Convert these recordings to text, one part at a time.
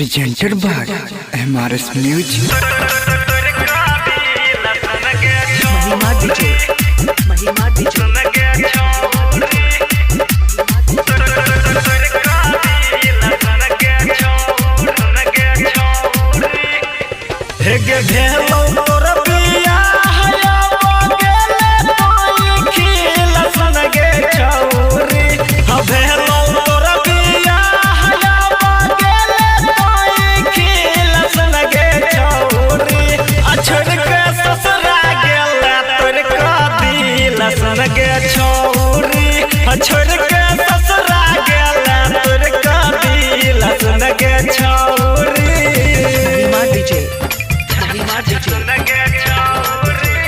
presented by MRS Music. महिमा DJ छोड़ के ससुरा गेला तोर कदी लसन के छौरी महिमा डीजे सन के छौरी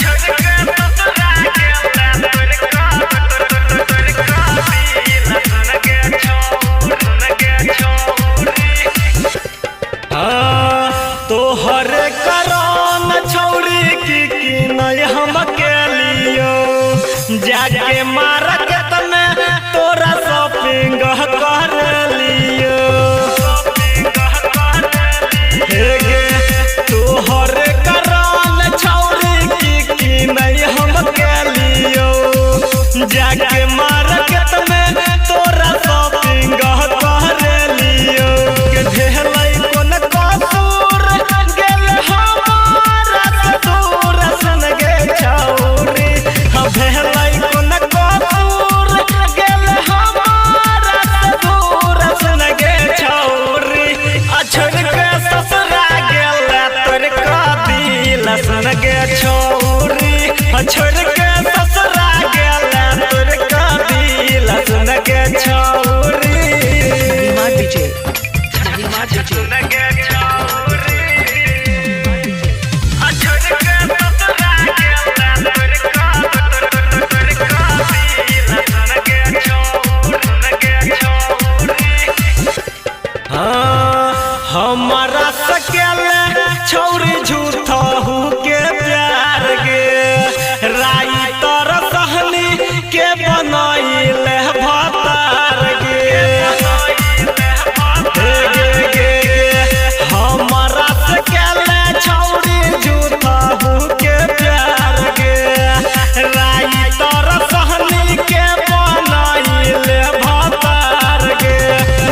छोड़ के ससुरा गेला तोर कदी लसन के छौरी तोहर करन छौरी की नहीं हम के लियो जाके मार्केट में तोरा शॉपिंग कर लियो तोहर करन छौरी की नहीं हम के लियो जाके मार्केट में तोरा शॉपिंग कर लियो भेलै कोन कसूर गेल हमारा दूर सन गे छौरी भेलै कोन कसूर गेल हमारा दूर सन गे छौरी छोड़ के ससुरा गेल तोर कदी लसन गे छौरी छोड़ के ससुरा गेल तोर कदी लसन गे छौरी महिमा डीजे सन गे छौरी छोड़ के ससुरा गेल तोर कदी लसन गे छौरी हमारा सकेल छौरी झूठा हूँ के प्यार गे राई तर सहनी के बनाइल भतार गे हमारा सकेल छौरी झूठा हूँ के प्यार गे राई तर सहनी के बनाइल भतार गे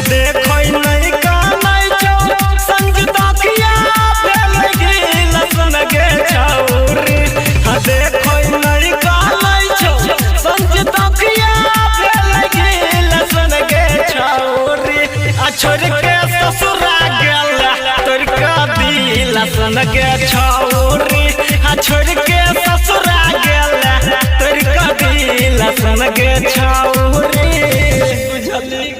देखो नहीं कानै छौ संगता किया भेल गेल सन गे छौरी देखो नहीं कानै छौ संगता किया भेल गेल सन गे छौरी छोड़ के ससुरा गेला तोर कदी लसन गे छौरी छोड़ के ससुरा गेला तोर कदी लसन गे छौरी बुझली।